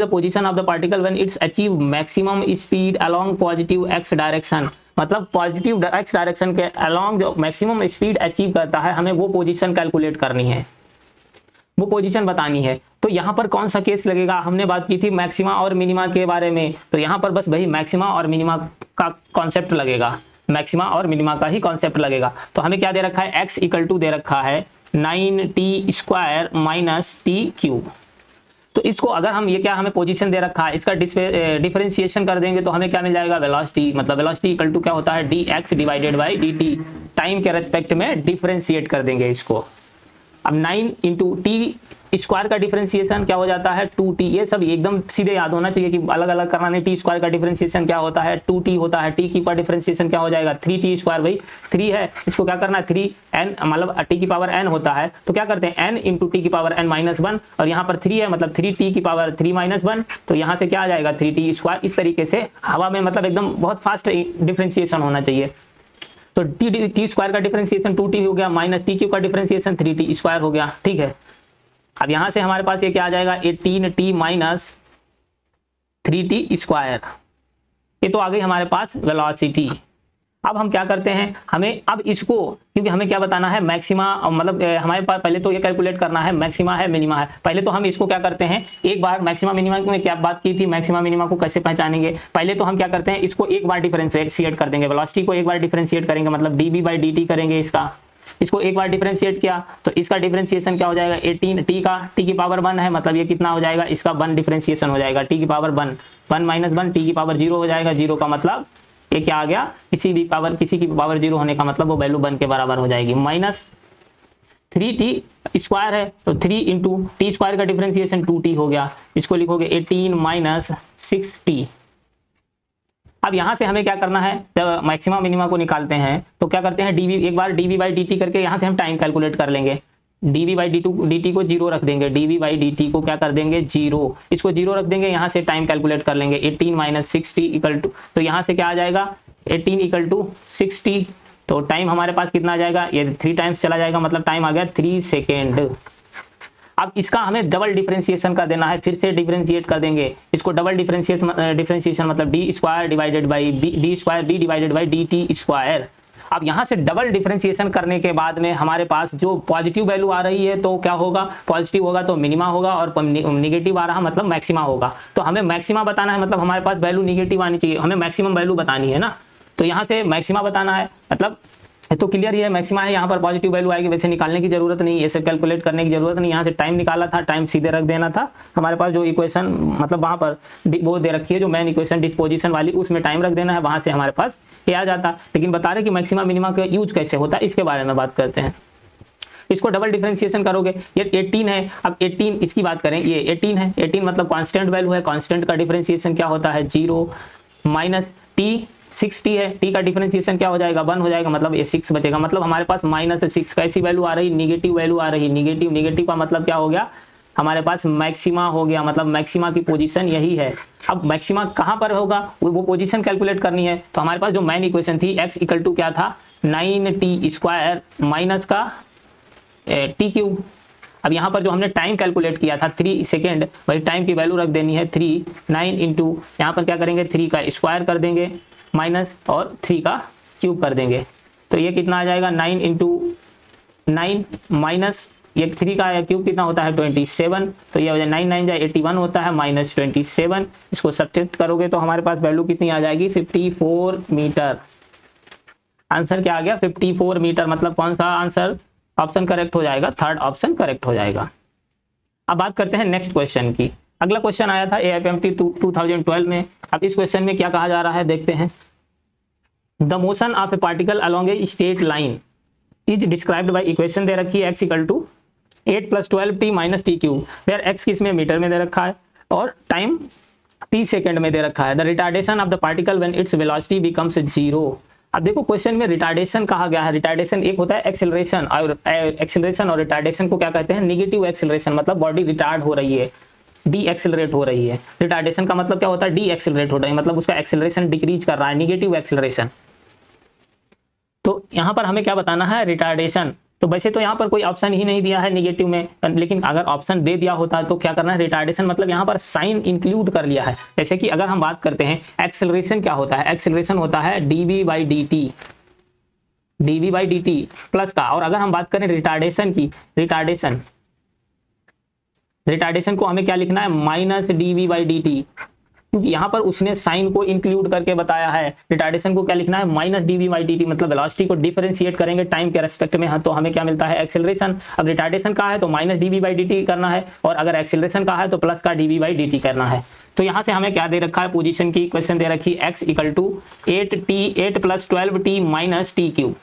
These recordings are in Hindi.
The position of the particle when it's achieve maximum speed along positive x direction, मतलब पॉजिटिव एक्स डायरेक्शन के अलोंग जो मैक्सिमम स्पीड अचीव करता है, हमें वो पोजीशन कैलकुलेट करनी है, वो पोजीशन बतानी है। तो यहाँ पर कौन सा केस लगेगा, हमने बात की थी मैक्सिमा और मिनिमा के बारे में, तो यहाँ पर बस वही मैक्सिमा और मिनिमा का कॉन्सेप्ट लगेगा, मैक्सिमा और मिनिमा का ही कॉन्सेप्ट लगेगा। तो हमें क्या दे रखा है, x इक्वल टू दे रखा है 9t² माइनस टी क्यूब। तो इसको अगर हम, ये क्या हमें पोजीशन दे रखा है, इसका डिफरेंशिएशन कर देंगे तो हमें क्या मिल जाएगा, वेलोसिटी, मतलब वेलोसिटी इक्वल टू क्या होता है, dx divided by dt, time के रेस्पेक्ट में डिफरेंशिएट कर देंगे इसको। अब 9 इंटू टी स्क्वायर का डिफरेंशिएशन क्या हो जाता है 2t, ये सब एकदम सीधे याद होना चाहिए कि अलग अलग करना नहीं। टी स्क्वायर का डिफरेंशिएशन क्या होता है 2t होता है, टी की का डिफरेंशिएशन क्या हो जाएगा 3t स्क्वायर, भाई 3 है, इसको क्या करना है 3n, मतलब टी की पावर n होता है, तो क्या करते हैं n इंटू टी की पावर n माइनस 1, और यहाँ पर 3 है मतलब 3t की पावर 3 माइनस 1, तो यहाँ से क्या आ जाएगा 3t स्क्वायर। इस तरीके से हवा में मतलब एकदम बहुत फास्ट डिफरेंशिएशन होना चाहिए। तो टी स्क्वायर का डिफरेंशिएशन 2t हो गया, माइनस टी क्यू का डिफरेंशिएशन 3t स्क्वायर हो गया, ठीक है। अब यहां से हमारे पास ये क्या आ जाएगा 18t माइनस 3t स्क्वायर, ये तो आ गई हमारे पास वेलोसिटी। अब हम क्या करते हैं, हमें अब इसको, क्योंकि हमें क्या बताना है मैक्सिमा, मतलब हमारे पास पहले तो ये कैलकुलेट करना है मैक्सिमा है मिनिमा है, पहले तो हम इसको क्या करते हैं, एक बार मैक्सिमा मिनिमा में क्या बात की थी, मैक्सिमा मिनिमा को कैसे पहचानेंगे, पहले तो हम क्या करते हैं इसको एक बार डिफरेंशिएट कर देंगे, वेलोसिटी को एक बार डिफरेंशिएट करेंगे, मतलब dv बाई dt करेंगे इसको एक बार डिफरेंशिएट किया तो इसका डिफरेंशिएशन क्या हो जाएगा 18, टी का टी की पावर 1 है, मतलब ये कितना हो जाएगा, इसका 1 डिफरेंशिएशन हो जाएगा, टी की पावर 1, 1 माइनस 1 टी की पावर 0 हो जाएगा, 0 का मतलब ये क्या आ गया, किसी की पावर 0 होने का मतलब वो वैल्यू 1 के बराबर हो जाएगी, माइनस 3t स्क्वायर है तो 3 इंटू टी स्क्वायर का डिफरेंशिएशन 2t हो गया, इसको लिखोगे 18 माइनस 6t। अब यहां से हमें क्या करना है, जब मैक्सिमा मिनिमा को निकालते हैं तो क्या करते हैं dv, एक बार dv बाई dt करके यहां से हम टाइम कैलकुलेट कर लेंगे, dv बाई dt को 0 रख देंगे, dv बाई dt को क्या कर देंगे 0, इसको 0 रख देंगे, यहां से टाइम कैलकुलेट कर लेंगे 18 माइनस 6t इक्वल टू, तो यहां से क्या आ जाएगा 18 इक्वल टू 6t, तो टाइम हमारे पास कितना आ जाएगा, ये 3 टाइम्स चला जाएगा, मतलब टाइम आ गया 3 सेकेंड। अब इसका हमें डबल डिफरेंशिएशन कर देना है, फिर से डिफरेंशिएट कर देंगे इसको, डबल डिफरेंशिएशन मतलब D square divided by D square B divided by D T square. अब यहाँ से डबल डिफरेंशिएशन करने के बाद में हमारे पास जो पॉजिटिव वैल्यू आ रही है तो क्या होगा, पॉजिटिव होगा तो मिनिमा होगा, और निगेटिव आ रहा मतलब मैक्सिमा होगा। तो हमें मैक्सिमा बताना है, मतलब हमारे पास वैल्यू निगेटिव आनी चाहिए, हमें मैक्सिमम वैल्यू बतानी है ना, तो यहाँ से मैक्सिमा बताना है, मतलब तो क्लियर ही है मैक्सिमा है, यहाँ पर पॉजिटिव वैल्यू आएगी, वैसे निकालने की जरूरत नहीं, ये सब कैलकुलेट करने की जरूरत नहीं, यहाँ से टाइम निकाला था, टाइम सीधे रख देना था, हमारे पास जो इक्वेशन मतलब वहाँ पर वो दे रखी है जो मेन इक्वेशन डिस्पोजिशन वाली, उसमें टाइम रख देना है, वहाँ से हमारे पास ये आ जाता। लेकिन बता रहे कि मैक्सिमा मिनिमा का यूज कैसे होता है इसके बारे में बात करते हैं। इसको डबल डिफरेंशिएशन करोगे, ये 18 है, अब 18 इसकी बात करें, ये 18 है, 18 मतलब कांस्टेंट वैल्यू है, कांस्टेंट का डिफरेंशिएशन क्या होता है 0, माइनस टी 6t है, t का डिफरेंशिएशन क्या हो जाएगा 1 हो जाएगा, मतलब ये 6 बचेगा, मतलब हमारे पास माइनस 6 कैसी वैल्यू आ रही, निगेटिव वैल्यू आ रही, निगेटिव का मतलब क्या हो गया, हमारे पास मैक्सिमा हो गया, मतलब मैक्सिमा की पोजीशन यही है। अब मैक्सिमा कहां पर होगा वो पोजीशन कैलकुलेट करनी है, तो हमारे पास जो मेन इक्वेशन थी x इक्वल टू क्या था 9t स्क्वायर माइनस का टी क्यूब। अब यहाँ पर जो हमने टाइम कैलकुलेट किया था 3 सेकेंड, वही टाइम की वैल्यू रख देनी है 3, 9 इंटू यहाँ पर क्या करेंगे 3 का स्क्वायर कर देंगे माइनस और 3 का क्यूब कर देंगे, तो ये कितना आ जाएगा 9 इंटू 9 माइनस ये 3 का क्यूब कितना होता है 27, तो ये हो जाए 9 9 जाए 81 होता है माइनस 27, इसको सब्ट्रैक्ट करोगे तो हमारे पास वैल्यू कितनी आ जाएगी 54 मीटर। आंसर क्या आ गया 54 मीटर, मतलब कौन सा आंसर ऑप्शन करेक्ट हो जाएगा, थर्ड ऑप्शन करेक्ट हो जाएगा। अब बात करते हैं नेक्स्ट क्वेश्चन की। अगला क्वेश्चन आया था AIPMT 2012 में। अब इस क्वेश्चन में क्या कहा जा रहा है देखते हैं। The motion of a particle along a straight line is described by equation दे रखी है x equal to 8 + 12t - t cube, where x किसमें मीटर में दे रखा है और टाइम t सेकेंड में दे रखा है। The retardation of the particle when its velocity becomes 0। अब देखो क्वेश्चन में रिटार्डेशन कहा गया है, रिटार्डेशन एक होता है एक्सेलरेशन, और रिटार्डेशन को क्या कहते हैं नेगेटिव एक्सेलरेशन, मतलब बॉडी रिटार्ड हो रही है, डी एक्सेलरेट हो रही है। रिटार्डेशन का मतलब क्या होता है डी एक्सेलरेट हो रही है, मतलब उसका एक्सेलरेशन डिक्रीज कर रहा है, नेगेटिव एक्सेलरेशन। तो यहां पर हमें क्या बताना है रिटार्डेशन, तो वैसे तो यहाँ पर कोई ऑप्शन ही नहीं दिया है नेगेटिव में, लेकिन अगर ऑप्शन दे दिया होता तो क्या करना है, रिटार्डेशन मतलब यहाँ पर साइन इंक्लूड कर लिया है। जैसे कि अगर हम बात करते हैं एक्सेलरेशन क्या होता है, एक्सेलरेशन होता है dv/dt प्लस का, और अगर हम बात करें रिटार्डेशन की, रिटार्डेशन को हमें क्या लिखना है, माइनस dv/dt, क्योंकि यहाँ पर उसने साइन को इंक्लूड करके बताया है। रिटार्डेशन को क्या लिखना है, माइनस dv/dt, मतलब वेलोसिटी को डिफरेंशिएट करेंगे टाइम के रेस्पेक्ट में, हाँ, तो हमें क्या मिलता है, एक्सेलरेशन। अब रिटार्डेशन का है तो माइनस dv/dt करना है, और अगर एक्सेलरेशन का है तो प्लस का dv/dt करना है। तो यहाँ से हमें क्या दे रखा है, पोजीशन की क्वेश्चन दे रखी है x equal to 8 + 12t minus T cube.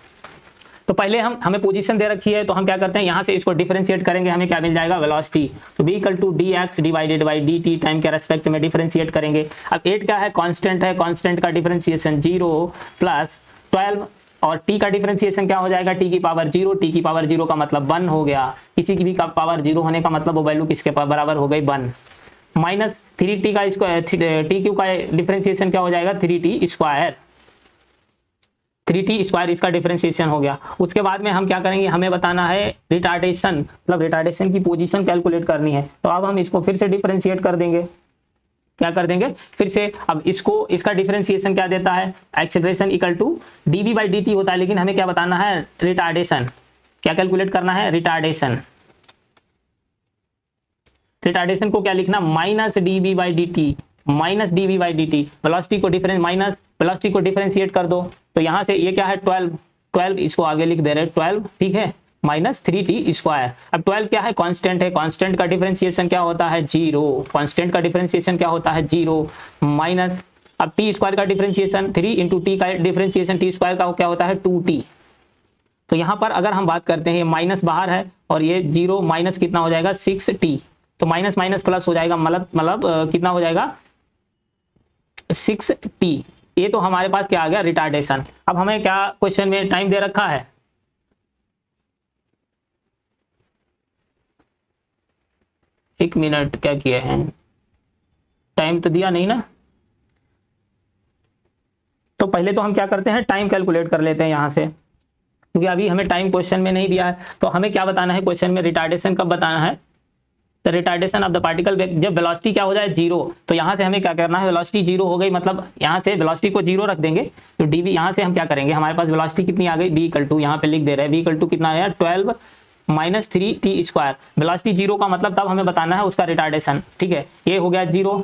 तो पहले हमें पोजीशन दे रखी है, तो हम क्या करते हैं, यहाँ से इसको डिफरेंशिएट करेंगे, हमें क्या मिल जाएगा, वेलोसिटी। तो v equal to dx divided by dt, time के रेस्पेक्ट में डिफरेंशिएट करेंगे। अब 8 क्या है, कांस्टेंट है, कांस्टेंट का डिफरेंशिएशन 0 प्लस 12, और t का डिफरेंशिएशन क्या हो जाएगा, t की पावर 0, t की पावर 0 का मतलब 1 हो गया। किसी की भी का पावर 0 होने का मतलब वो वैल्यू किसके बराबर हो गई, 1, माइनस 3t का टी क्यू का डिफरेंशिएशन क्या हो जाएगा, 3t स्क्वायर, 3t स्क्वायर इसका डिफरेंशिएशन हो गया। उसके बाद में हम क्या करेंगे, हमें बताना है रिटार्डेशन, मतलब रिटार्डेशन की पोजीशन कैलकुलेट करनी है। तो अब हम इसको फिर से डिफरेंशिएट कर देंगे, क्या कर देंगे फिर से। अब इसको, इसका डिफरेंशिएशन क्या देता है, एक्सेलरेशन इक्वल टू dv/dt होता है, लेकिन हमें क्या बताना है, रिटार्डेशन, क्या कैलकुलेट करना है, रिटार्डेशन। रिटार्डेशन को क्या लिखना, minus dv/dt, minus dv/dt, velocity को माइनस वेलोसिटी को डिफरेंशिएट कर दो। तो यहाँ से ये क्या है, 12 इसको आगे लिख दे रहे हैं 12, ठीक है, माइनस 3t स्क्वायर। अब 12 क्या है, कांस्टेंट है, कांस्टेंट का डिफरेंशिएशन क्या होता है, 0, कांस्टेंट का डिफरेंशिएशन क्या होता है, 0, माइनस, अब t स्क्वायर का डिफरेंशिएशन 3 इंटू टी का डिफरेंशिएशन t स्क्वायर का क्या होता है, 2t। तो यहाँ पर अगर हम बात करते हैं, ये माइनस बाहर है और ये 0 माइनस कितना हो जाएगा, 6t, तो माइनस माइनस प्लस हो जाएगा, मतलब कितना हो जाएगा, 6t। ये तो हमारे पास क्या आ गया, रिटार्डेशन। अब हमें क्या क्वेश्चन में टाइम दे रखा है, एक मिनट, क्या किया है, टाइम तो दिया नहीं ना। तो पहले तो हम क्या करते हैं, टाइम कैलकुलेट कर लेते हैं यहाँ से, क्योंकि अभी हमें टाइम क्वेश्चन में नहीं दिया है। तो हमें क्या बताना है क्वेश्चन में, रिटार्डेशन कब बताना है, तो रिटार्डेशन ऑफ द पार्टिकल जब वेलोसिटी क्या हो जाए, 0। तो यहाँ से हमें क्या करना है, वेलोसिटी 0 हो गई, मतलब यहाँ से वेलोसिटी को 0 रख देंगे। तो dv यहाँ से हम क्या करेंगे, हमारे पास वेलोसिटी कितनी आ गई, v इक्वल टू, यहाँ पे लिख दे रहे हैं v इक्वल टू कितना आया, 12 माइनस 3t स्क्वायर। वेलोसिटी 0 का मतलब तब हमें बताना है उसका रिटार्डेशन, ठीक है, ये हो गया 0।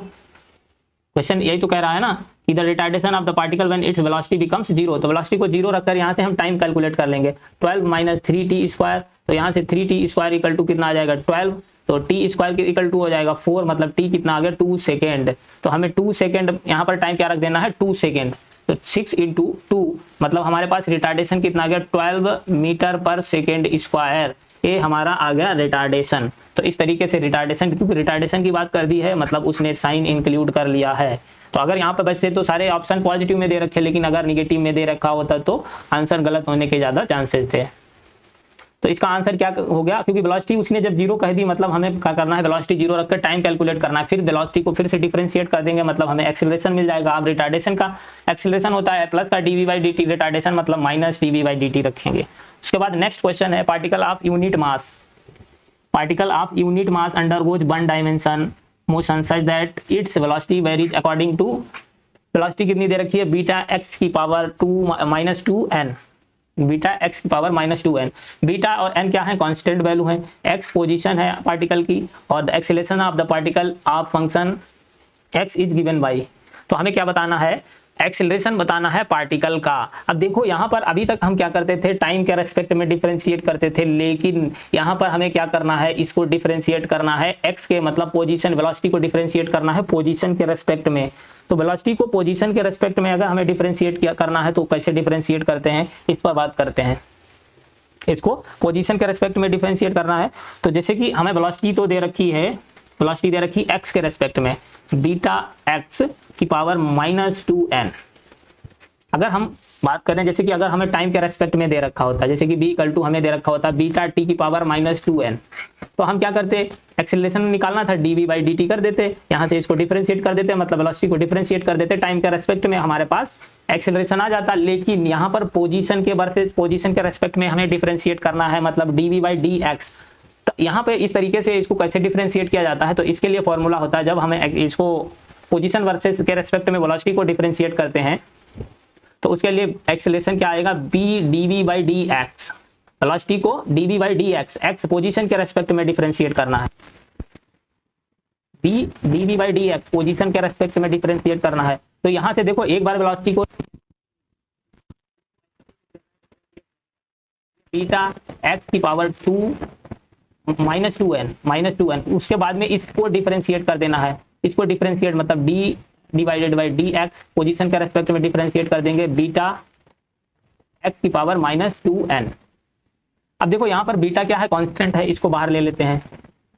क्वेश्चन यही तो कह रहा है ना, कि the retardation of the particle when its velocity becomes 0। तो वेलोसिटी को 0 रखकर यहाँ से हम टाइम कैलकुलेट कर लेंगे, 12 माइनस 3t स्क्वायर। तो यहाँ से 3t स्क्वायर इक्वल टू कितना आ जाएगा, 12, तो t स्क्वायर इक्वल टू हो जाएगा 4, मतलब t कितना आ गया, 2 सेकेंड। तो हमें 2 सेकेंड यहाँ पर टाइम क्या रख देना है, 2 सेकेंड। तो 6 इंटू 2, मतलब हमारे पास रिटार्डेशन कितना आ गया, 12 मीटर पर सेकेंड स्क्वायर। ये हमारा आ गया रिटार्डेशन। तो इस तरीके से रिटार्डेशन, क्योंकि रिटार्डेशन की बात कर दी है, मतलब उसने साइन इंक्लूड कर लिया है। तो अगर यहाँ पे वैसे तो सारे ऑप्शन पॉजिटिव में दे रखे, लेकिन अगर निगेटिव में दे रखा होता तो आंसर गलत होने के ज्यादा चांसेस थे। तो इसका आंसर क्या हो गया, क्योंकि वेलोसिटी उसने जब 0 कह दी, मतलब हमें क्या करना है, वेलोसिटी 0 रखकर टाइम कैलकुलेट करना है, फिर वेलोसिटी को फिर से डिफरेंशिएट कर देंगे, मतलब हमें एक्सेलरेशन मिल जाएगा। अब रिटार्डेशन का एक्सेलरेशन होता है प्लस का dv/dt, रिटार्डेशन मतलब माइनस dv/dt रखेंगे। उसके बाद नेक्स्ट क्वेश्चन है, particle of unit mass, particle of unit mass undergoes one dimension motion such that its velocity varies according to, velocity कितनी दे रखी है, बीटा x की पावर 2-2n, बीटा x की पावर -2n। बीटा और n क्या है, कांस्टेंट वैल्यू है, x पोजीशन है पार्टिकल की, और the acceleration of the particle of function x is given by. तो हमें क्या बताना है, एक्सेलरेशन बताना है पार्टिकल का। अब देखो यहाँ पर अभी तक हम क्या करते थे, टाइम के रेस्पेक्ट में डिफरेंशिएट करते थे, लेकिन यहाँ पर हमें क्या करना है, इसको डिफरेंशिएट करना है x के, मतलब पोजीशन, वेलोसिटी को डिफरेंशिएट करना है पोजीशन के रेस्पेक्ट में। तो वेलोसिटी को पोजीशन के रेस्पेक्ट में अगर हमें डिफरेंशिएट करना है तो कैसे डिफरेंशिएट करते हैं, इस पर बात करते हैं। इसको पोजीशन के रेस्पेक्ट में डिफरेंशिएट करना है, तो जैसे कि हमें वेलोसिटी तो दे रखी है, वेलोसिटी दे रखी x के रेस्पेक्ट में, बीटा x की पावर -2n। अगर हम बात करें जैसे कि अगर हमें टाइम के रेस्पेक्ट में दे रखा होता है, जैसे कि b इक्वल टू हमें दे रखा होता है बीटा टी की पावर -2n, तो हम क्या करते, एक्सेलरेशन निकालना था dv बाई dt कर देते, यहाँ से इसको डिफरेंशिएट कर देते, मतलब वेलोसिटी को डिफरेंशिएट कर देते, टाइम के रेस्पेक्ट में हमारे पास एक्सेलरेशन आ जाता। लेकिन यहाँ पर पोजीशन के वर्सेस पोजीशन के रेस्पेक्ट में हमें डिफरेंशिएट करना है, मतलब dv बाई dx। तो यहाँ पे इस तरीके से इसको कैसे डिफरेंशिएट किया जाता है, तो इसके लिए फॉर्मूला होता है, जब हमें इसको पोजीशन वर्सेस के रेस्पेक्ट में वेलोसिटी को डिफरेंशिएट करते हैं तो उसके लिए एक्सेलरेशन क्या आएगा, b dv by dx, velocity को dv by dx, x position के रेस्पेक्ट में डिफरेंशिएट करना है, b dv by dx position के रेस्पेक्ट में डिफरेंशिएट करना है। तो यहां से देखो एक बार वेलोसिटी को बीटा x की पावर 2 -2n, उसके बाद में इसको डिफरेंशिएट कर देना है, इसको डिफरेंशिएट मतलब d divided by dx position के रेस्पेक्ट में डिफरेंशिएट कर देंगे बीटा x की पावर -2n। अब देखो यहाँ पर बीटा क्या है, कांस्टेंट है, इसको बाहर ले लेते हैं,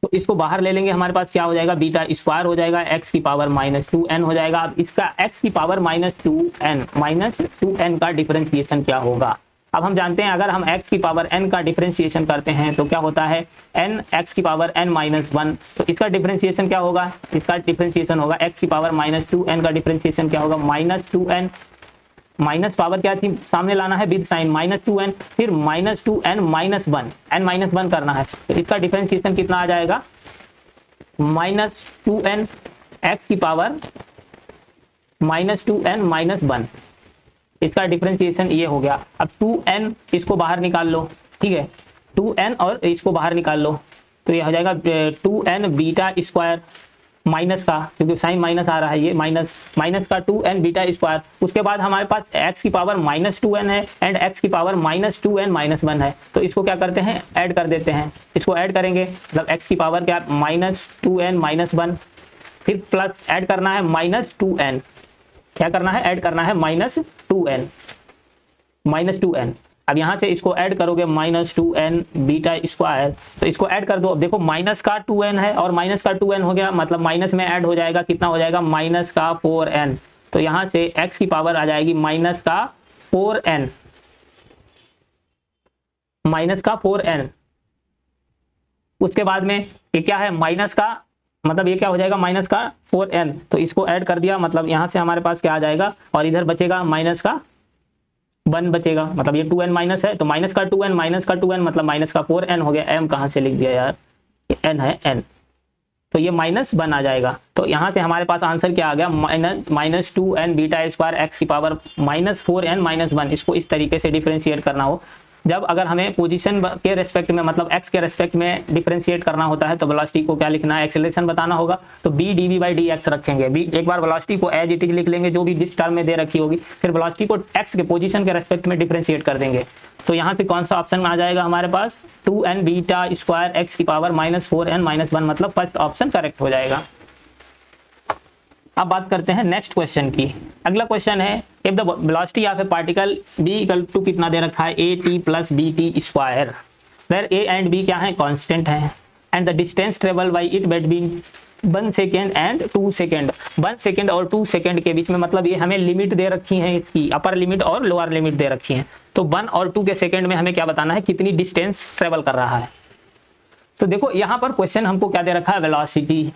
तो इसको बाहर ले लेंगे, हमारे पास क्या हो जाएगा, बीटा स्क्वायर हो जाएगा, x की पावर -2n हो जाएगा। अब इसका x की पावर -2n का डिफरेंशिएशन क्या होगा, अब हम जानते हैं अगर हम x की पावर n का डिफरेंशिएशन करते हैं तो क्या होता है, n x की पावर n -1, तो इसका डिफरेंशिएशन क्या होगा, इसका डिफरेंशिएशन होगा x की पावर -2n का डिफरेंशिएशन क्या होगा, -2n, माइनस पावर क्या थी सामने लाना है विद साइन -2n, फिर -2n -1, n -1 करना है, तो इसका डिफरेंशिएशन कितना आ जाएगा, -2n x की पावर -2n -1, इसका डिफरेंशिएशन ये हो गया। अब 2n इसको बाहर निकाल लो, ठीक है, 2n और इसको बाहर निकाल लो, तो ये हो जाएगा 2n बीटा स्क्वायर माइनस का, क्योंकि साइन माइनस आ रहा है, ये माइनस का 2n बीटा स्क्वायर। उसके बाद हमारे पास x की पावर -2n है एंड x की पावर -2n -1 है, तो इसको क्या करते हैं, ऐड कर देते हैं, इसको ऐड करेंगे, मतलब x की पावर क्या -2n -1, फिर प्लस ऐड करना है -2n, क्या करना है, ऐड करना है -2n। अब यहां से इसको ऐड करोगे -2n बीटा स्क्वायर, तो इसको ऐड कर दो। अब देखो माइनस का 2n है और माइनस का 2n हो गया, मतलब माइनस में ऐड हो जाएगा, कितना हो जाएगा, माइनस का 4n, तो यहां से x की पावर आ जाएगी माइनस का 4n, उसके बाद में ये क्या है, माइनस का, मतलब ये क्या हो जाएगा, माइनस का 4n, तो इसको ऐड कर दिया, मतलब यहां से हमारे पास क्या आ जाएगा, और इधर बचेगा माइनस का 1 बचेगा, मतलब ये 2n माइनस है, तो माइनस का 2n मतलब माइनस का 4n हो गया, m कहां से लिख दिया यार, ये n है, n, तो ये -1 आ जाएगा। तो यहां से हमारे पास आंसर क्या आ गया, -2n बीटा स्क्वायर x की पावर -4n -1, इसको इस तरीके से डिफरेंशिएट करना हो। जब अगर हमें पोजीशन के रेस्पेक्ट में, मतलब x के रेस्पेक्ट में डिफरेंशिएट करना होता है, तो वेलोसिटी को क्या लिखना है, एक्सेलरेशन बताना होगा, तो b dv बाई dx रखेंगे, b एक बार वेलोसिटी को एज इट इज लिख लेंगे जो भी जिस टर्म में दे रखी होगी, फिर वेलोसिटी को x के पोजीशन के रेस्पेक्ट में डिफरेंशिएट कर देंगे, तो यहाँ से कौन सा ऑप्शन में आ जाएगा हमारे पास, 2n बीटा स्क्वायर x की पावर -4n -1, मतलब फर्स्ट ऑप्शन करेक्ट हो जाएगा। अब बात करते हैं नेक्स्ट क्वेश्चन की। अगला क्वेश्चन है, if the velocity of a particle b equal to कितना दे रखा है, at plus bt square, where a and b क्या है, कांस्टेंट है, and the distance travel by it between 1 second and 2 second, 1 second और 2 सेकेंड के बीच में, मतलब ये हमें लिमिट दे रखी है, इसकी अपर लिमिट और लोअर लिमिट दे रखी है, तो 1 और 2 के सेकेंड में हमें क्या बताना है, कितनी डिस्टेंस ट्रेवल कर रहा है। तो देखो यहाँ पर क्वेश्चन हमको क्या दे रखा है, वेलोसिटी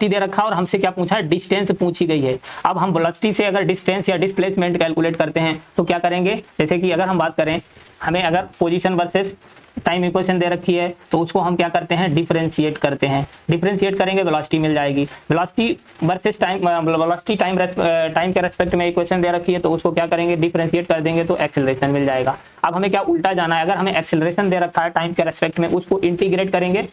दे रखा है, और हमसे क्या पूछा है, डिस्टेंस पूछी गई है। अब हम वेलोसिटी से अगर डिस्टेंस या डिस्प्लेसमेंट कैलकुलेट करते हैं तो क्या करेंगे, जैसे कि अगर हम बात करें, हमें अगर पोजीशन वर्सेस टाइम इक्वेशन दे रखी है, तो उसको हम क्या करते हैं, डिफरेंशिएट करते हैं, डिफरेंशिएट करेंगे वेलोसिटी मिल जाएगी, velocity versus time, velocity time के रेस्पेक्ट में इक्वेशन दे रखी है, तो उसको क्या करेंगे, डिफरेंशिएट कर देंगे, तो एक्सेलरेशन मिल जाएगा। अब हमें क्या उल्टा जाना है, अगर हमें एक्सेलरेशन दे रखा है टाइम के रेस्पेक्ट में, उसको इंटीग्रेट करेंगे,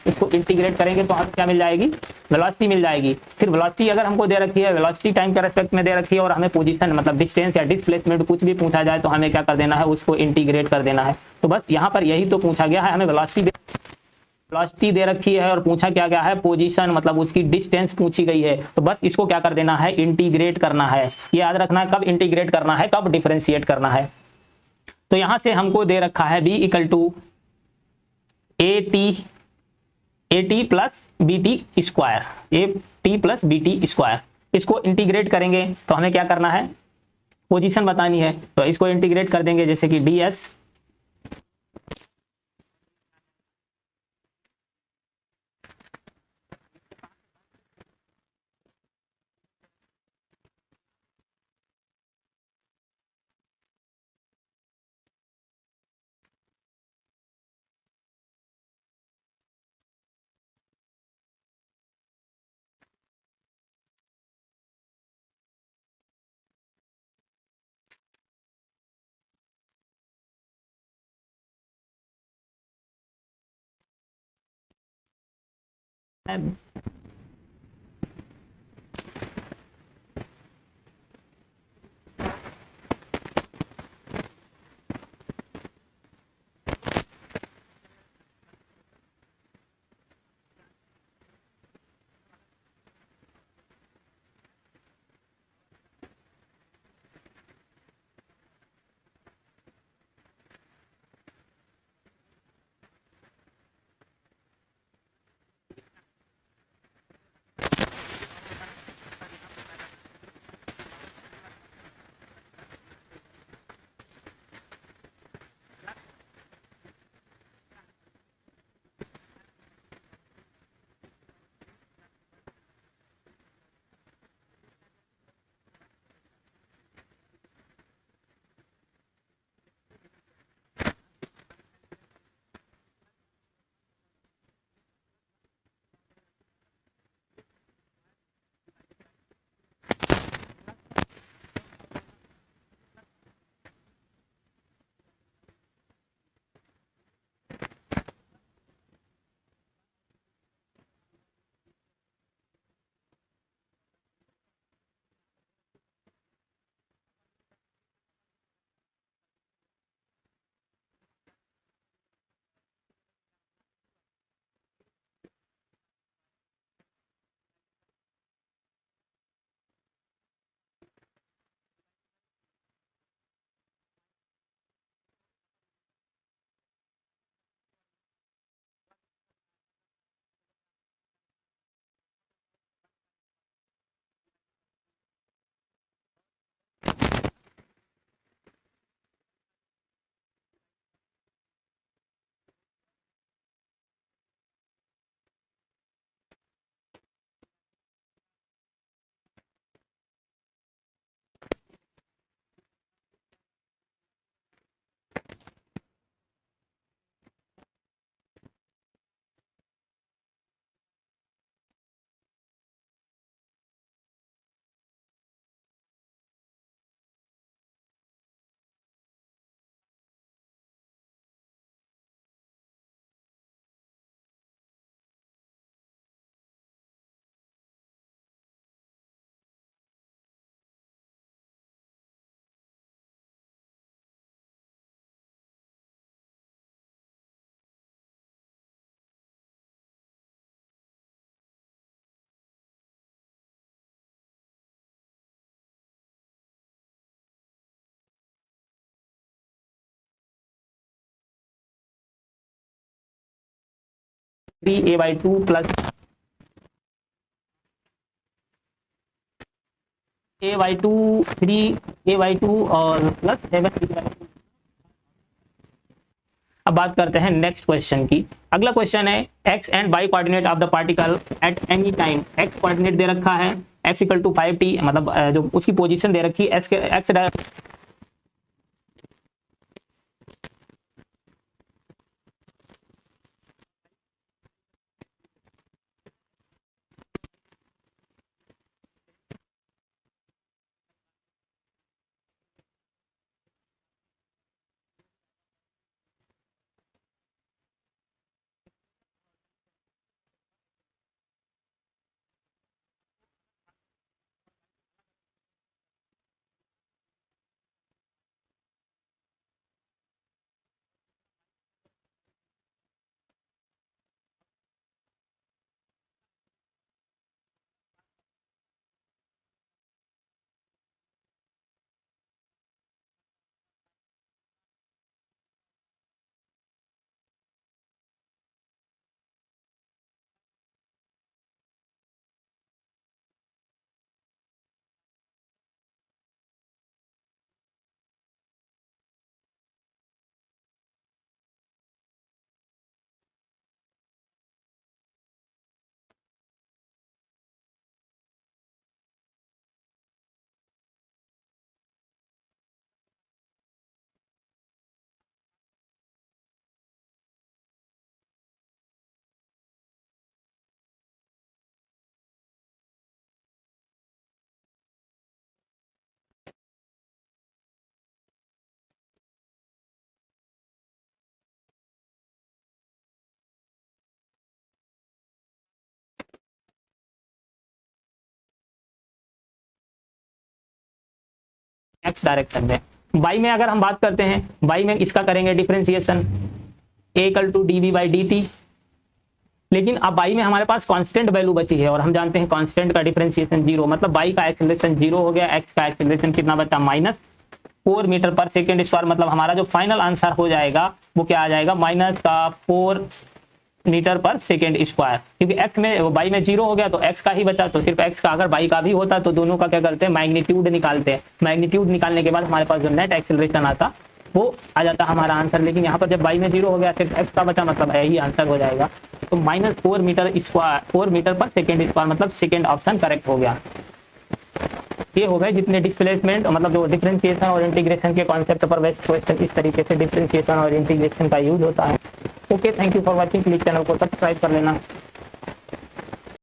इसको इंटीग्रेट करेंगे तो हमें क्या मिल जाएगी, वेलोसिटी मिल जाएगी। फिर वेलोसिटी अगर हमको दे रखी है, वेलोसिटी टाइम के रेस्पेक्ट में दे रखी है, और हमें पोजीशन मतलब डिस्टेंस या डिस्प्लेसमेंट कुछ भी पूछा जाए तो हमें क्या कर देना है, उसको इंटीग्रेट कर देना है। तो बस यहाँ पर यही तो पूछा गया है, हमें वेलोसिटी दे रखी है और पूछा क्या गया है, पोजीशन, मतलब उसकी डिस्टेंस पूछी गई है, तो बस इसको क्या कर देना है, इंटीग्रेट करना है। ये याद रखना है, कब इंटीग्रेट करना है, कब डिफरेंशिएट करना है। तो यहाँ से हमको दे रखा है b equal to at plus bt square, इसको इंटीग्रेट करेंगे तो हमें क्या करना है, पोजीशन बतानी है, तो इसको इंटीग्रेट कर देंगे, जैसे कि D S three A by two plus A by two, three A by two और प्लस 7 अब बात करते हैं नेक्स्ट क्वेश्चन की। अगला क्वेश्चन है X and Y coordinate of the particle at any time. X coordinate दे रखा है, एक्स इक्वल टू 5t, मतलब जो उसकी पोजीशन दे रखी है एक्स एक्स डायरेक्शन में। बाई में अगर हम बात करते हैं, बाई में इसका करेंगे differentiation a equal to D V by D T. लेकिन अब बाई में हमारे पास कांस्टेंट वैल्यू बची है और हम जानते हैं कांस्टेंट का डिफरेंशिएशन जीरो, मतलब बाई का एक्सेलरेशन जीरो हो गया, एक्स का एक्सेलरेशन कितना बचा -4 मीटर पर सेकेंड स्क्वायर। मतलब हमारा जो फाइनल आंसर हो जाएगा वो क्या आ जाएगा, -4 मीटर पर सेकेंड स्क्वायर, क्योंकि एक्स में बाई में जीरो हो गया तो एक्स का ही बचा, तो सिर्फ एक्स का, अगर बाई का भी होता तो दोनों का क्या करते हैं, मैग्नीट्यूड निकालते हैं। मैग्नीट्यूड निकालने के बाद हमारे पास जो नेट एक्सेलरेशन आता वो आ जाता हमारा आंसर। लेकिन यहाँ पर जब बाई में जीरो हो गया सिर्फ एक्स का बचा, मतलब यही आंसर हो जाएगा। तो -4 मीटर स्क्वायर, 4 मीटर पर सेकेंड स्क्वायर, मतलब सेकेंड ऑप्शन करेक्ट हो गया। ये हो गए जितने डिस्प्लेसमेंट, मतलब जो डिफरेंशिएशन और इंटीग्रेशन के कॉन्सेप्ट पर बेस्ट क्वेश्चन, इस तरीके से डिफरेंशिएशन और इंटीग्रेशन का यूज होता है। Okay, thank you for watching. Please channel को सब्सक्राइब कर लेना।